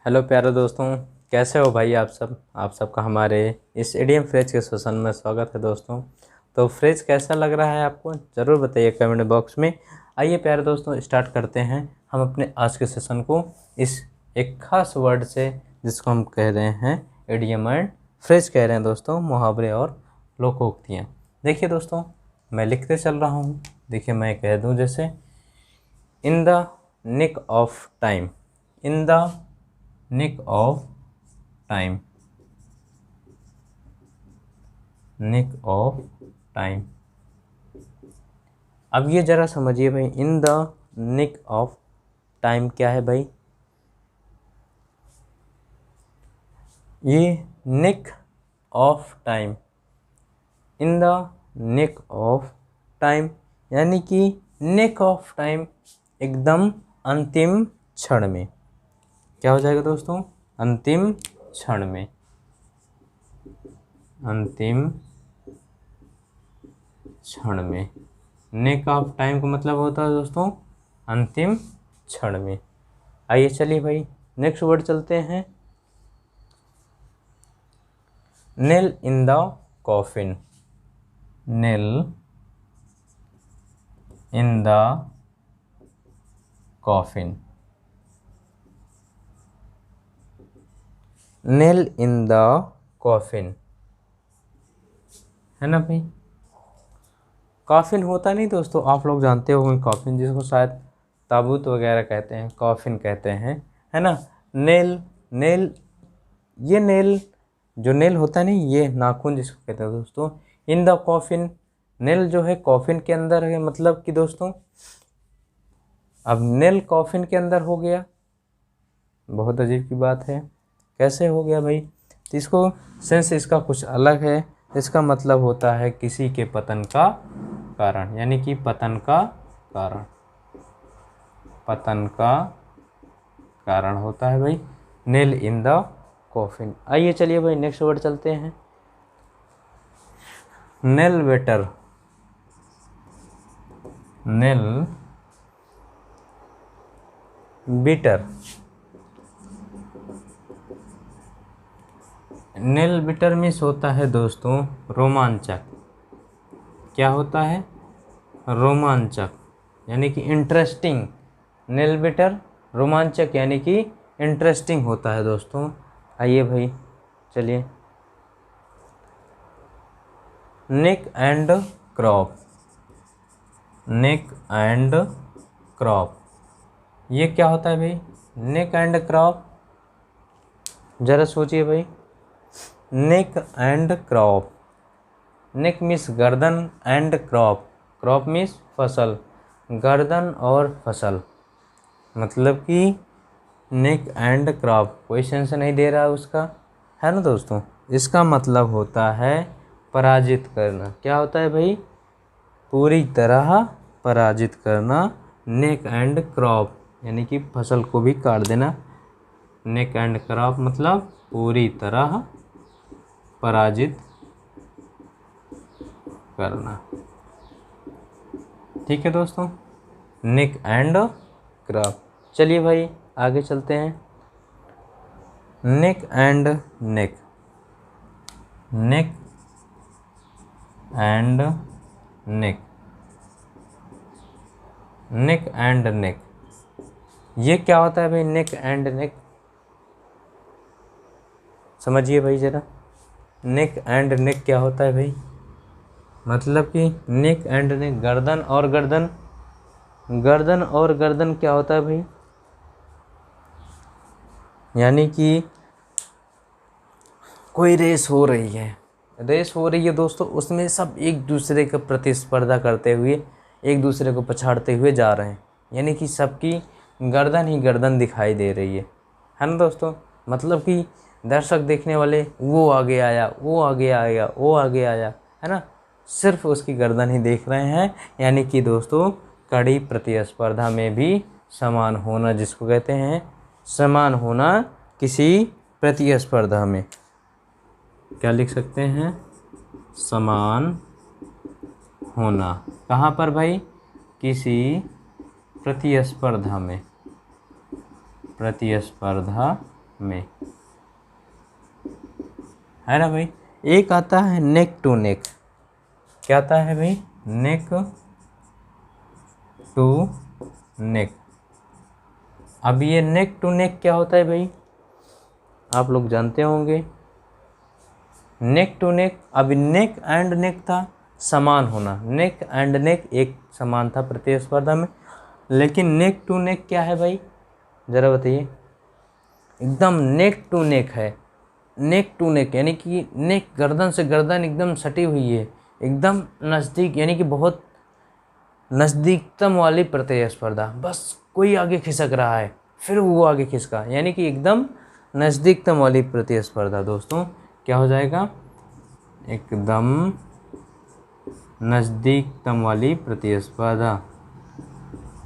Hello प्यारे दोस्तों, कैसे हो भाई आप सबका हमारे इस एडीएम फ्रेज के सेशन में स्वागत है दोस्तों। तो फ्रेज कैसा लग रहा है आपको ज़रूर बताइए कमेंट बॉक्स में। आइए प्यारे दोस्तों स्टार्ट करते हैं हम अपने आज के सेशन को इस एक खास वर्ड से जिसको हम कह रहे हैं एडीएम एंड फ्रेज कह रहे हैं दोस्तों, मुहावरे और लोकोक्तियाँ। देखिए दोस्तों, मैं लिखते चल रहा हूँ। देखिए मैं कह दूँ जैसे in the nick of time, in the nick of time, nick of time. अब ये ज़रा समझिए भाई, in the nick of time क्या है भाई? ये nick of time, in the nick of time यानी कि निक ऑफ टाइम एकदम अंतिम क्षण में। क्या हो जाएगा दोस्तों? अंतिम क्षण में, अंतिम क्षण में। निक ऑफ टाइम का मतलब होता है दोस्तों अंतिम क्षण में। आइए चलिए भाई नेक्स्ट वर्ड चलते हैं। Nail in the coffin, nail in the coffin, nail in the coffin है ना भाई। कॉफिन होता नहीं दोस्तों, आप लोग जानते होंगे कॉफिन, जिसको शायद ताबूत वगैरह कहते हैं, कॉफिन कहते हैं, है ना। नेल, नेल, ये नेल जो नेल होता है नहीं, ये नाखून जिसको कहते हैं दोस्तों। इन द कॉफिन, नेल जो है कॉफिन के अंदर है, मतलब कि दोस्तों अब नेल कॉफिन के अंदर हो गया। बहुत अजीब की बात है, कैसे हो गया भाई? तो इसको सेंस इसका कुछ अलग है। इसका मतलब होता है किसी के पतन का कारण, यानी कि पतन का कारण, पतन का कारण होता है भाई नेल इन द कॉफिन। आइए चलिए भाई नेक्स्ट वर्ड चलते हैं। Nail better, nail bitter, nail bitter means होता है दोस्तों रोमांचक। क्या होता है? रोमांचक यानी कि इंटरेस्टिंग। नेल बिटर रोमांचक यानी कि इंटरेस्टिंग होता है दोस्तों। आइए भाई चलिए। Neck and crop, neck and crop, ये क्या होता है भाई? नेक एंड क्रॉप, जरा सोचिए भाई। Neck and crop, neck means गर्दन एंड क्रॉप, क्रॉप मीन्स फसल, गर्दन और फसल, मतलब कि नेक एंड क्रॉप। कोई सेंस नहीं दे रहा है उसका, है ना दोस्तों। इसका मतलब होता है पराजित करना। क्या होता है भाई? पूरी तरह पराजित करना। नेक एंड क्रॉप यानी कि फसल को भी काट देना। नेक एंड क्रॉप मतलब पूरी तरह पराजित करना। ठीक है दोस्तों, नेक एंड क्रॉप। चलिए भाई आगे चलते हैं। Neck and neck, neck and neck, neck and neck, ये क्या होता है भाई? नेक एंड नेक समझिए भाई ज़रा। नेक एंड नेक क्या होता है भाई? मतलब कि नेक एंड नेक, गर्दन और गर्दन, गर्दन और गर्दन क्या होता है भाई? यानी कि कोई रेस हो रही है, रेस हो रही है दोस्तों, उसमें सब एक दूसरे का प्रतिस्पर्धा करते हुए एक दूसरे को पछाड़ते हुए जा रहे हैं, यानी कि सबकी गर्दन ही गर्दन दिखाई दे रही है ना दोस्तों। मतलब कि दर्शक देखने वाले वो आगे आया, वो आगे आया, वो आगे आया, है ना, सिर्फ उसकी गर्दन ही देख रहे हैं। यानी कि दोस्तों कड़ी प्रतिस्पर्धा में भी समान होना, जिसको कहते हैं समान होना किसी प्रतिस्पर्धा में। क्या लिख सकते हैं? समान होना। कहाँ पर भाई? किसी प्रतिस्पर्धा में, प्रतिस्पर्धा में, है ना भाई। एक आता है नेक टू नेक। क्या आता है भाई? Neck to neck. अब ये नेक टू नेक क्या होता है भाई? आप लोग जानते होंगे। नेक टू नेक, अभी नेक एंड नेक था समान होना, नेक एंड नेक एक समान था प्रतिस्पर्धा में, लेकिन नेक टू नेक क्या है भाई? ज़रा बताइए। एकदम नेक टू नेक है। नेक टू नेक यानी कि नेक गर्दन से गर्दन एकदम सटी हुई है, एकदम नज़दीक, यानी कि बहुत नज़दीकतम वाली प्रतिस्पर्धा। बस कोई आगे खिसक रहा है, फिर वो आगे खिसका, यानी कि एकदम नज़दीकतम वाली प्रतिस्पर्धा दोस्तों क्या हो जाएगा? एकदम नज़दीकतम वाली प्रतिस्पर्धा,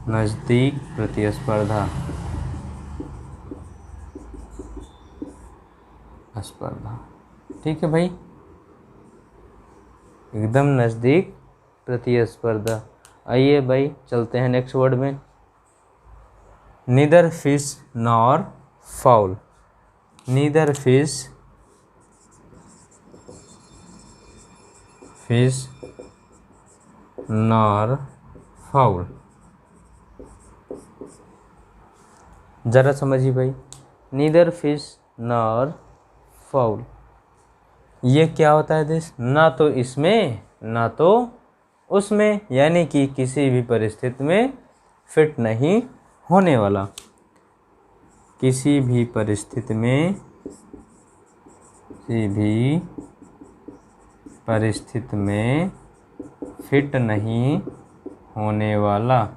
नज़दीक प्रतिस्पर्धा, स्पर्धा। ठीक है भाई, एकदम नज़दीक प्रतिस्पर्धा। आइए भाई चलते हैं नेक्स्ट वर्ड में। Neither fish nor foul. Neither fish nor foul. ज़रा समझिए भाई, नीदर फिश नॉर फाउल ये क्या होता है देश? ना तो इसमें ना तो उसमें, यानी कि किसी भी परिस्थिति में फिट नहीं होने वाला, किसी भी परिस्थिति में, किसी भी परिस्थिति में फिट नहीं होने वाला,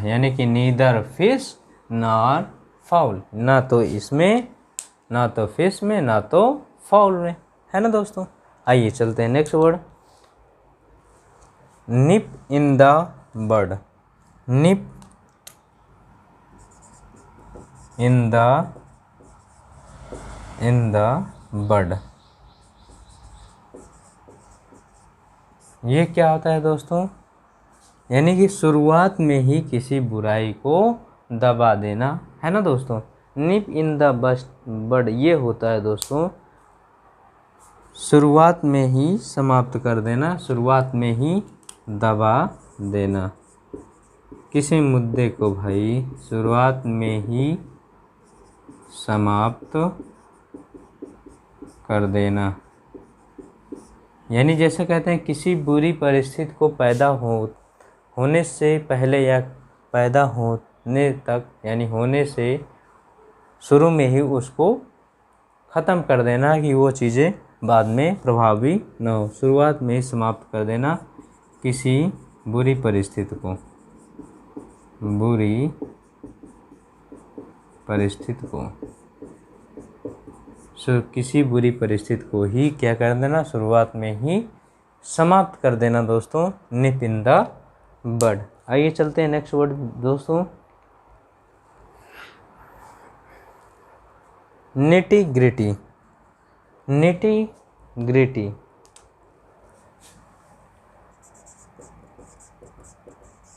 यानी कि नीदर फिश नॉर फाउल, ना तो इसमें ना तो फिश में ना तो फाउल में, है ना दोस्तों। आइए चलते हैं next word. Nip in the bud. Nip in the bud ये क्या होता है दोस्तों? यानी कि शुरुआत में ही किसी बुराई को दबा देना, है ना दोस्तों। निप इन द बड ये होता है दोस्तों शुरुआत में ही समाप्त कर देना, शुरुआत में ही दबा देना किसी मुद्दे को भाई, शुरुआत में ही समाप्त कर देना। यानी जैसे कहते हैं किसी बुरी परिस्थिति को पैदा होने से पहले या पैदा होने तक, यानी होने से शुरू में ही उसको ख़त्म कर देना कि वो चीज़ें बाद में प्रभावी न हो, शुरुआत में ही समाप्त कर देना किसी बुरी परिस्थिति को, बुरी परिस्थिति को, किसी बुरी परिस्थिति को ही क्या कर देना? शुरुआत में ही समाप्त कर देना दोस्तों, निप इन द बड। आइए चलते हैं नेक्स्ट वर्ड दोस्तों। Nitty gritty. Nitty gritty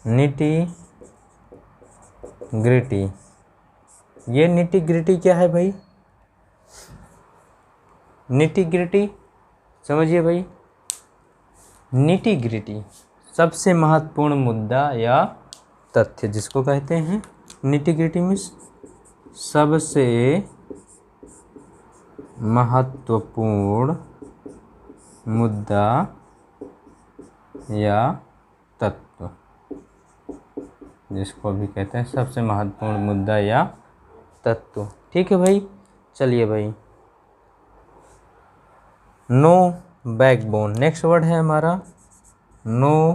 nitty gritty ये निटी ग्रिटी क्या है भाई? निटी ग्रिटी समझिए भाई। निटी ग्रिटी सबसे महत्वपूर्ण मुद्दा या तथ्य जिसको कहते हैं निटी ग्रिटी मीन्स सबसे महत्वपूर्ण मुद्दा या तत्व, जिसको भी कहते हैं सबसे महत्वपूर्ण मुद्दा या तत्व। ठीक है भाई, चलिए भाई। नो बैकबोन नेक्स्ट वर्ड है हमारा, नो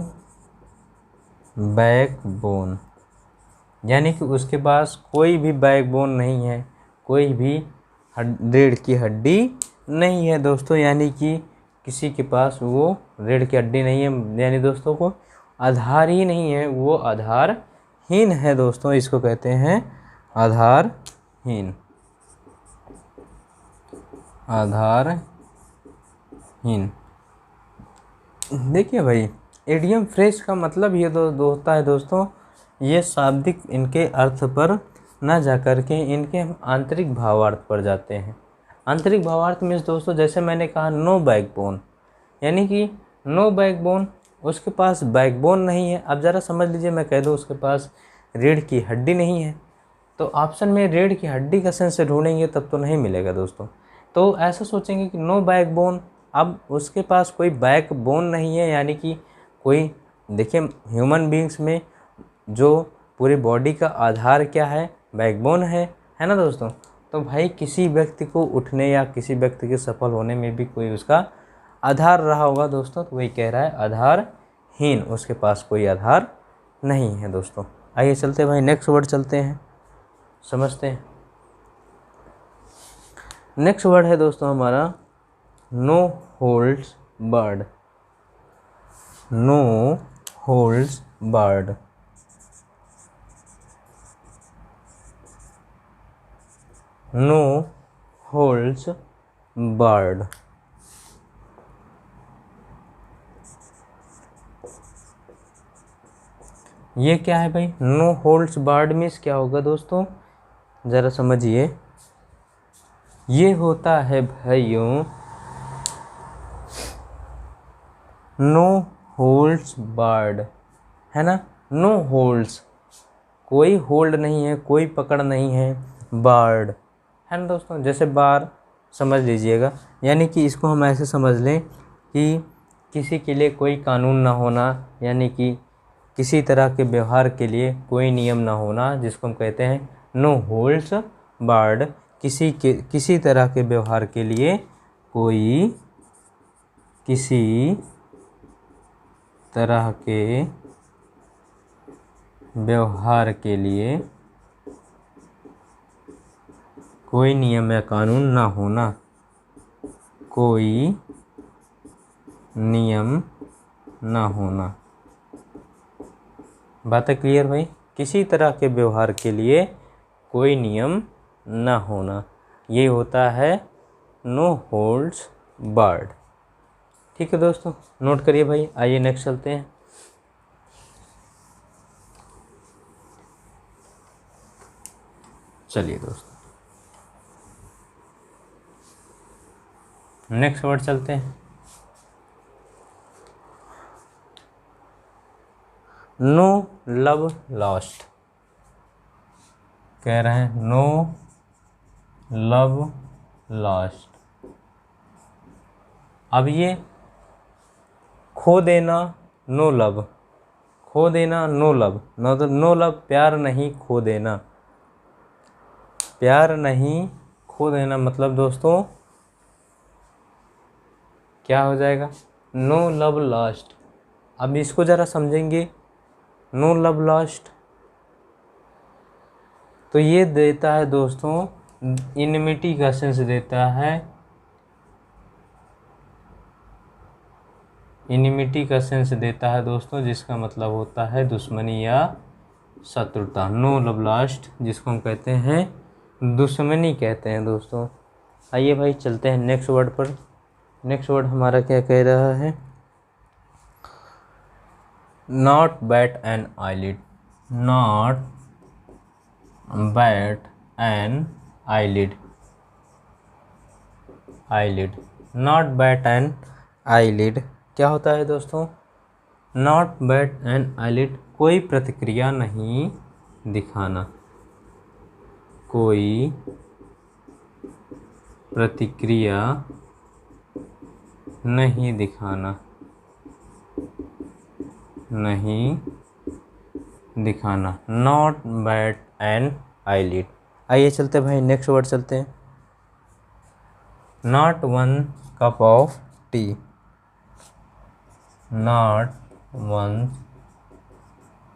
बैकबोन, यानी कि उसके पास कोई भी बैकबोन नहीं है, कोई भी रीढ़ की हड्डी नहीं है दोस्तों, यानी कि किसी के पास वो रीढ़ की हड्डी नहीं है, यानी दोस्तों को आधार ही नहीं है, वो आधारहीन है दोस्तों, इसको कहते हैं आधारहीन। आधारहीन देखिए भाई, इडियम फ्रेज का मतलब ये होता है दोस्तों, ये शाब्दिक इनके अर्थ पर न जाकर के इनके हम आंतरिक भावार्थ पर जाते हैं। आंतरिक भावार्थ मीन्स दोस्तों, जैसे मैंने कहा नो बैकबोन, यानी कि नो बैकबोन, उसके पास बैकबोन नहीं है। अब ज़रा समझ लीजिए, मैं कह दूँ उसके पास रीढ़ की हड्डी नहीं है, तो ऑप्शन में रीढ़ की हड्डी का सेंस ढूंढेंगे तब तो नहीं मिलेगा दोस्तों। तो ऐसा सोचेंगे कि नो बैकबोन, अब उसके पास कोई बैकबोन नहीं है, यानी कि कोई, देखिए ह्यूमन बींग्स में जो पूरी बॉडी का आधार क्या है, बैकबोन है ना दोस्तों। तो भाई किसी व्यक्ति को उठने या किसी व्यक्ति के सफल होने में भी कोई उसका आधार रहा होगा दोस्तों, तो वही कह रहा है आधारहीन, उसके पास कोई आधार नहीं है दोस्तों। आइए चलते भाई नेक्स्ट वर्ड चलते हैं, समझते हैं। नेक्स्ट वर्ड है दोस्तों हमारा no holds barred. No holds barred, no holds barred. ये क्या है भाई, नो होल्ड्स बर्ड मीन्स क्या होगा दोस्तों, ज़रा समझिए। ये होता है भाइयों नो होल्ड्स बर्ड, है ना। नो होल्ड्स, कोई होल्ड नहीं है, कोई पकड़ नहीं है, बर्ड, है ना दोस्तों। जैसे बार समझ लीजिएगा, यानी कि इसको हम ऐसे समझ लें कि किसी के लिए कोई कानून ना होना, यानी कि किसी तरह के व्यवहार के लिए कोई नियम ना होना, जिसको हम कहते हैं नो होल्ड्स बर्ड। किसी तरह के व्यवहार के लिए कोई, किसी तरह के व्यवहार के लिए कोई नियम या कानून ना होना, कोई नियम ना होना। बात है क्लियर भाई, किसी तरह के व्यवहार के लिए कोई नियम ना होना, ये होता है नो होल्ड्स बर्ड। ठीक है दोस्तों, नोट करिए भाई। आइए नेक्स्ट चलते हैं। चलिए दोस्तों नेक्स्ट वर्ड चलते हैं। नो लव लॉस्ट, कह रहे हैं नो लव लॉस्ट। अब ये खो देना, नो लव, खो देना नो लव, नो लव प्यार नहीं खो देना, प्यार नहीं खो देना, मतलब दोस्तों क्या हो जाएगा, नो लव लॉस्ट। अब इसको ज़रा समझेंगे, नो लव लॉस्ट तो ये देता है दोस्तों इनमिटी का सेंस देता है, इनमिटी का सेंस देता है दोस्तों, जिसका मतलब होता है दुश्मनी या शत्रुता। नो लव लॉस्ट जिसको हम कहते हैं दुश्मनी कहते हैं दोस्तों। आइए भाई चलते हैं नेक्स्ट वर्ड पर। नेक्स्ट वर्ड हमारा क्या कह रहा है, not bat an eyelid, not bat an eyelid, eyelid, not bat an eyelid क्या होता है दोस्तों, नॉट बैट एन आईलिड कोई प्रतिक्रिया नहीं दिखाना, कोई प्रतिक्रिया नहीं दिखाना, नहीं दिखाना, नॉट बैट एन आईलिड। आइए चलते भाई नेक्स्ट वर्ड चलते हैं, not one cup of tea, not one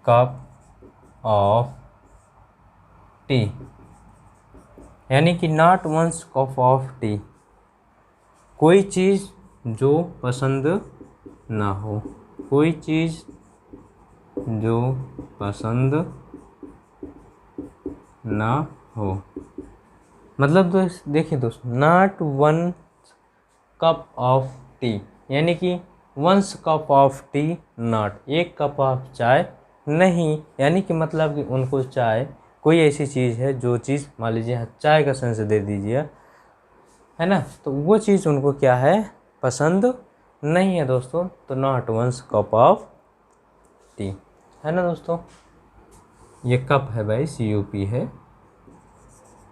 cup of tea, यानी कि not one's cup of tea, कोई चीज़ जो पसंद ना हो, कोई चीज़ जो पसंद ना हो, मतलब देखिए दोस्तों, not one cup of tea, यानी कि one's cup of tea not, एक कप ऑफ चाय नहीं, यानी कि मतलब कि उनको चाय कोई ऐसी चीज़ है जो चीज़ मान लीजिए चाय का सेंस दे दीजिए, है ना, तो वो चीज़ उनको क्या है, पसंद नहीं है दोस्तों। तो not one's cup of tea, है ना दोस्तों। ये कप है भाई, CUP है,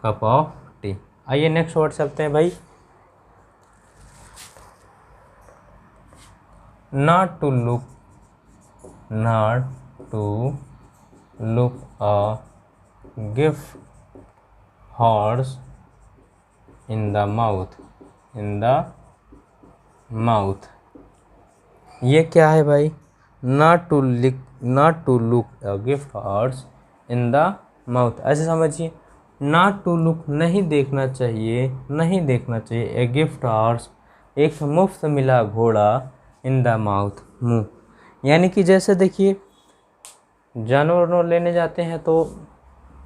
कप ऑफ टी। आइए नेक्स्ट वर्ड चलते हैं भाई। Not to look, not to look a gift horse in the mouth, in the mouth. ये क्या है भाई, not to look a gift horse in the mouth. ऐसे समझिए, नॉट टू लुक नहीं देखना चाहिए, नहीं देखना चाहिए, ए गिफ्ट हॉर्स एक मुफ्त मिला घोड़ा, इन द माउथ मुंह। यानी कि जैसे देखिए जानवर लेने जाते हैं तो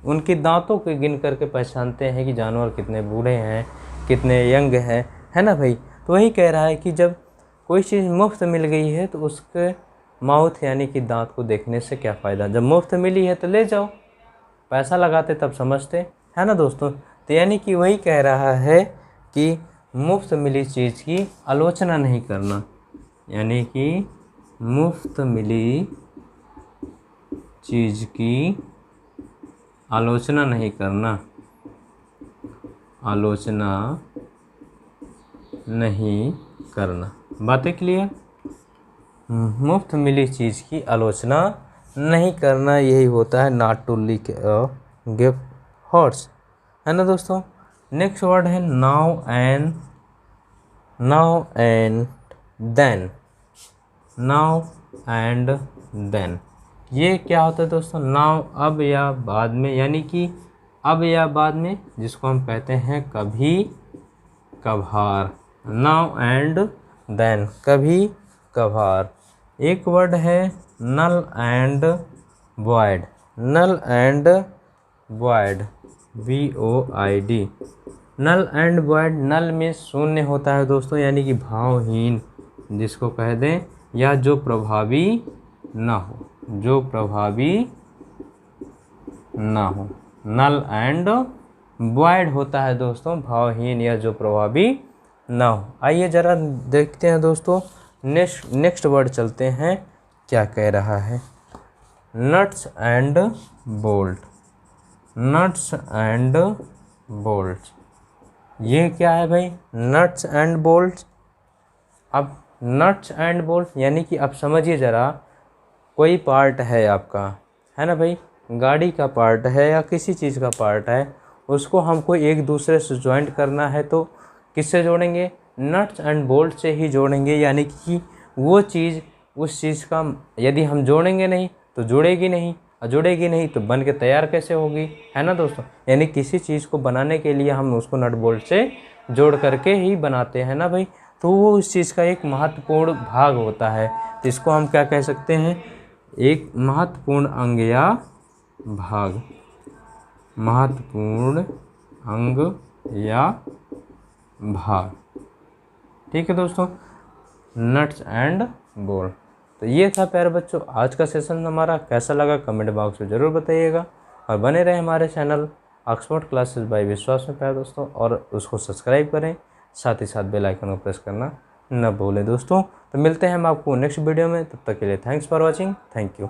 उनके दांतों को गिन करके पहचानते हैं कि जानवर कितने बूढ़े हैं, कितने यंग हैं, है ना भाई। तो वही कह रहा है कि जब कोई चीज़ मुफ्त मिल गई है तो उसके माउथ यानी कि दांत को देखने से क्या फ़ायदा, जब मुफ्त मिली है तो ले जाओ, पैसा लगाते तब समझते, है ना दोस्तों। तो यानी कि वही कह रहा है कि मुफ्त मिली चीज़ की आलोचना नहीं करना, यानी कि मुफ्त मिली चीज़ की आलोचना नहीं करना, आलोचना नहीं करना। बातें क्लियर, मुफ्त मिली चीज़ की आलोचना नहीं करना, यही होता है not to look gift horse, है ना दोस्तों। नेक्स्ट वर्ड है now and then, now and then. ये क्या होता है दोस्तों, नाउ अब या बाद में, यानी कि अब या बाद में, जिसको हम कहते हैं कभी कभार, नाउ एंड देन, कभी कभार। एक वर्ड है null and void, null and void, VOID। Null and void, null में शून्य होता है दोस्तों, यानी कि भावहीन जिसको कह दें, या जो प्रभावी ना हो, जो प्रभावी ना हो। नल एंड वॉइड होता है दोस्तों भावहीन या जो प्रभावी ना हो। आइए ज़रा देखते हैं दोस्तों, नेक्स्ट वर्ड चलते हैं, क्या कह रहा है। Nuts and bolt, nuts and bolt. ये क्या है भाई, नट्स एंड बोल्ट। अब नट्स एंड बोल्ट यानी कि अब समझिए ज़रा, कोई पार्ट है आपका, है ना भाई, गाड़ी का पार्ट है या किसी चीज़ का पार्ट है, उसको हमको एक दूसरे से जॉइंट करना है तो किससे जोड़ेंगे, नट्स एंड बोल्ट से ही जोड़ेंगे। यानी कि वो चीज़ उस चीज़ का यदि हम जोड़ेंगे नहीं तो जुड़ेगी नहीं, और जुड़ेगी नहीं तो बन के तैयार कैसे होगी, है ना दोस्तों। यानी किसी चीज़ को बनाने के लिए हम उसको नट बोल्ट से जोड़ करके ही बनाते हैं ना भाई, तो वो उस चीज़ का एक महत्वपूर्ण भाग होता है। तो इसको हम क्या कह सकते हैं, एक महत्वपूर्ण अंग या भाग, महत्वपूर्ण अंग या भाग। ठीक है दोस्तों, नट्स एंड बोल्ट। तो ये था प्यारे बच्चों आज का सेशन हमारा, कैसा लगा कमेंट बॉक्स में ज़रूर बताइएगा, और बने रहे हमारे चैनल ऑक्सफोर्ड क्लासेस बाय विश्वास में प्यारे दोस्तों, और उसको सब्सक्राइब करें, साथ ही साथ बेल आइकन को प्रेस करना न भूलें दोस्तों। तो मिलते हैं हम आपको नेक्स्ट वीडियो में, तब तक के लिए thanks for watching, thank you.